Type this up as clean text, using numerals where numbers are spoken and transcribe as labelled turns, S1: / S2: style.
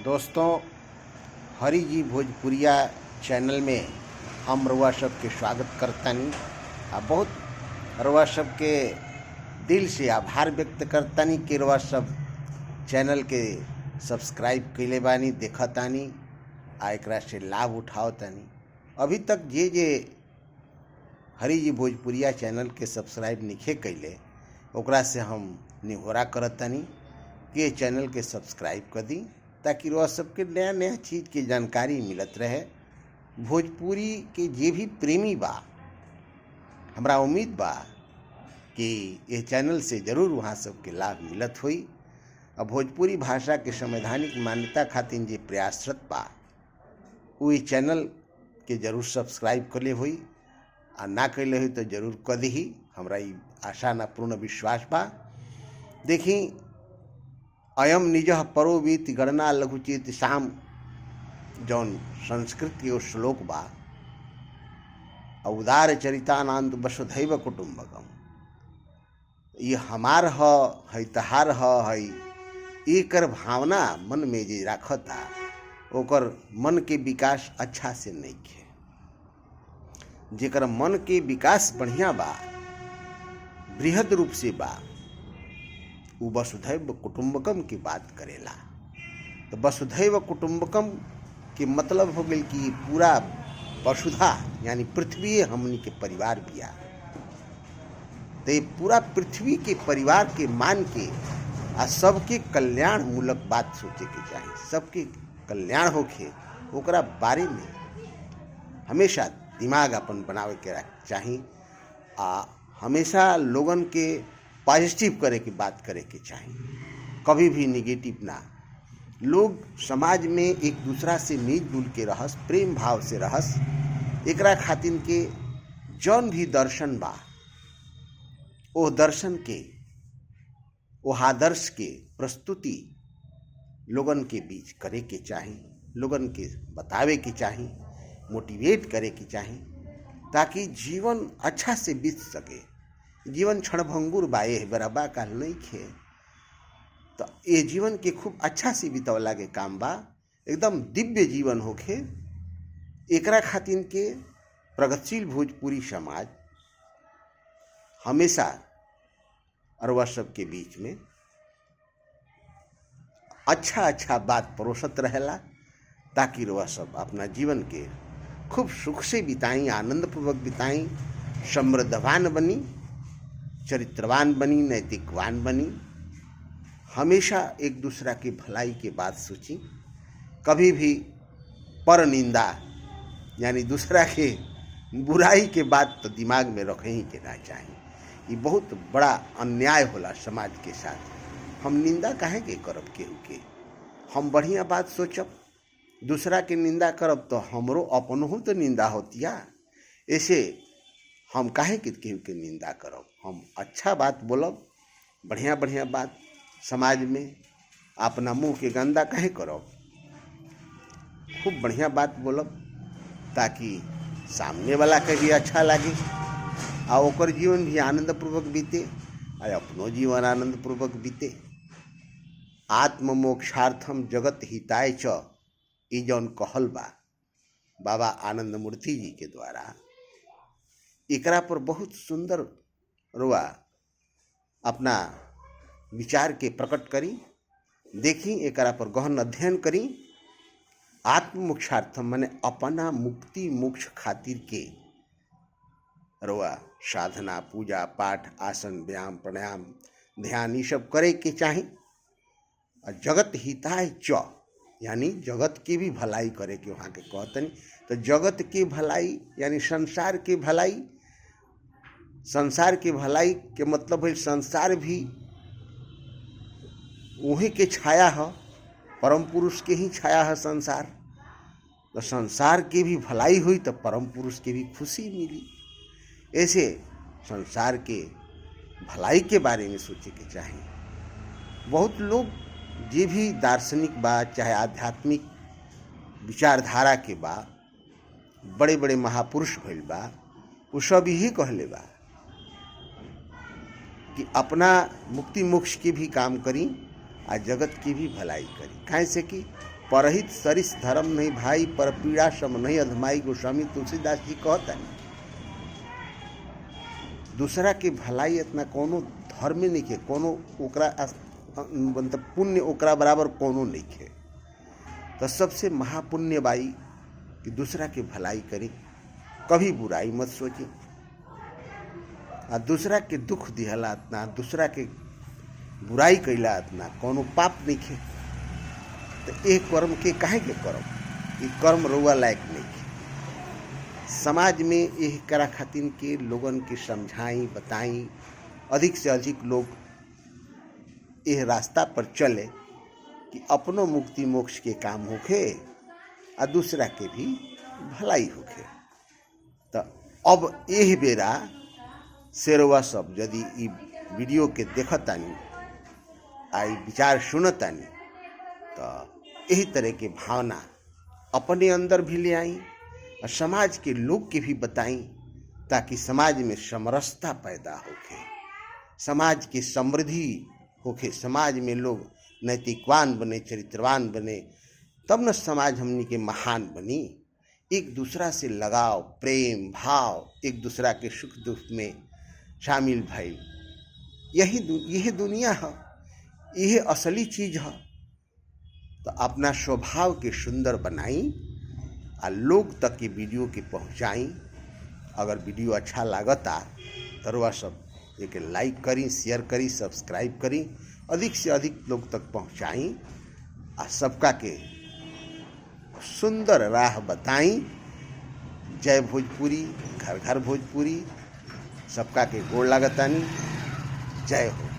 S1: दोस्तों, हरि जी भोजपुरिया चैनल में हम रउआ सबके स्वागत करतानी। बहुत रउआ सबके दिल से आभार व्यक्त करतानी कि रउआ सब चैनल के सब्सक्राइब कइले बानी, देखतानी आ एकरा से लाभ उठावतानी। अभी तक जे हरि जी भोजपुरिया चैनल के सब्सक्राइब नइखे कइले ओकरा से हम निहोरा करतानी कि ये चैनल के सब्सक्राइब कर दी ताकि रोज सबके नया नया चीज़ की जानकारी मिलत रहे। भोजपुरी के जे भी प्रेमी बा, हमरा उम्मीद बा कि ये चैनल से ज़रूर वहाँ सबके लाभ मिलत हुई। और भोजपुरी भाषा के संवैधानिक मान्यता खातिर जे प्रयासरत बा वो ये चैनल के जरूर सब्सक्राइब कर ले हुई, आ ना कैले हुई तो जरूर कर दी। हमरा ई आशा ना पूर्ण विश्वास बा। देखी, अयम निजः परोवीति गणना लघुचित शाम जौन संस्कृत के श्लोक बा, उदार चरितानंद वसुधैव कुटुंबकम, ये हमार है तहार है, एकर भावना मन में जे राखता ओकर मन के विकास अच्छा से नहीं है। जेकर मन के विकास बढ़िया बा, बृहद रूप से बा, वो वसुधैव कुटुंबकम की बात करेला। तो वसुधैव कुटुंबकम के मतलब हो गई कि पूरा वसुधा यानी पृथ्वी हमनी के परिवार बिया। तो ये पूरा पृथ्वी के परिवार के मान के आ सबके कल्याण मूलक बात सोचे के चाहिए। सबके कल्याण होखे ओकरा बारे में हमेशा दिमाग अपन बनावे के चाहिए। आ हमेशा लोगन के पॉजिटिव करे की बात करे के चाहिए, कभी भी निगेटिव ना। लोग समाज में एक दूसरा से मिलजुल के रहस, प्रेम भाव से रहस। एकरा खातिर के जौन भी दर्शन बा ओ दर्शन के ओ आदर्श के प्रस्तुति लोगन के बीच करे के चाही, लोगन के बतावे के चाही, मोटिवेट करे के चाही, ताकि जीवन अच्छा से बीत सके। जीवन क्षणभंगुर बा, ये बराबा का नहीं खे। तो ये जीवन के खूब अच्छा से बितवला के काम बा, एकदम दिव्य जीवन होखे। एकरा खातिर के प्रगतिशील भोजपुरी समाज हमेशा अरवा सब के बीच में अच्छा बात परोसत रहेला, ताकि रवा सब अपना जीवन के खूब सुख से बिताई, आनंदपूर्वक बिताई, समृद्धवान बनी, चरित्रवान बनी, नैतिकवान बनी। हमेशा एक दूसरा की भलाई की बात सोची, कभी भी पर निंदा यानी दूसरा के बुराई के बात तो दिमाग में रखे ही के ना चाहिए। ये बहुत बड़ा अन्याय होला समाज के साथ। हम निंदा काहे के करब केहू के? हम बढ़िया बात सोचब, दूसरा के निंदा करब तो हमरो अपनहु तो निंदा होतिया। ऐसे हम काहे के केहू के निंदा करब? हम अच्छा बात बोलब, बढ़िया बात समाज में। अपना मुंह के गंदा काहे करब? खूब बढ़िया बात बोलब ताकि सामने वाला के भी अच्छा लगे आ ओकर जीवन भी आनंदपूर्वक बीते और अपनो जीवन आनंदपूर्वक बीते। आत्म मोक्षार्थम जगत हिताय च, ई जौन कहल बा बाबा आनंद मूर्ति जी के द्वारा, एकरा पर बहुत सुंदर रुआ अपना विचार के प्रकट करी। देखी, एकरा पर गहन अध्ययन करी। आत्म मोक्षार्थम माने अपना मुक्ति मोक्ष खातिर के रुआ साधना, पूजा पाठ, आसन, व्यायाम, प्राणायाम, ध्यान, ये सब करे के चाही। और जगत हिताय च यानी जगत की भी भलाई करे के वहाँ के कहतनी। तो जगत की भलाई यानी संसार की भलाई। संसार की भलाई के मतलब है संसार भी वही के छाया है, परम पुरुष के ही छाया है संसार। तो संसार की भी भलाई हुई तो परम पुरुष की भी खुशी मिली। ऐसे संसार के भलाई के बारे में सोचे के चाहिए। बहुत लोग जे भी दार्शनिक बा, चाहे आध्यात्मिक विचारधारा के बा, बड़े बड़े महापुरुष भइल बा, वो सब यही कहले बा कि अपना मुक्ति मोक्ष की भी काम करी आ जगत की भी भलाई करी। काहे से कि परहित सरिस धर्म नहीं भाई, पर पीड़ा सम नहीं अधमाई। गोस्वामी तुलसीदास जी कहता है दूसरा के भलाई इतना कोनो धर्म नहीं के, कोनो ओकरा मतलब पुण्य ओकरा बराबर कोनो नहीं के। तो सबसे महापुण्य बाई कि दूसरा के भलाई करी, कभी बुराई मत सोची। आ दूसरा के दुख दिहला इतना, दूसरा के बुराई कैला इतना कोनो पाप नहीं खे। तो ये कर्म के काहे के करम, ये कर्म रउआ लायक नहीं है। समाज में यह करा खातिर के लोगन के समझाई बताई, अधिक से अधिक लोग यह रास्ता पर चले कि अपनो मुक्ति मोक्ष के काम होखे और दूसरा के भी भलाई होखे। तो अब यह बेरा शेरवा सब यदि ई वीडियो के देखतानी आई विचार सुनतानी तो यही तरह के भावना अपने अंदर भी ले आई और समाज के लोग के भी बताई, ताकि समाज में समरसता पैदा होके, समाज की समृद्धि होके, समाज में लोग नैतिकवान बने, चरित्रवान बने, तब न समाज हमनी के महान बनी। एक दूसरा से लगाव, प्रेम भाव, एक दूसरा के सुख दुख में शामिल भइल, यही दुनिया है, यही असली चीज है। तो अपना स्वभाव के सुंदर बनाई और लोग तक के वीडियो के पहुँचाई। अगर वीडियो अच्छा लागता तो रउआ सब एक लाइक करी, शेयर करी, सब्सक्राइब करी, अधिक से अधिक लोग तक पहुँचाई और सबका के सुंदर राह बताई। जय भोजपुरी, घर घर भोजपुरी, सबका के गोड़ लागतानी। जय हो।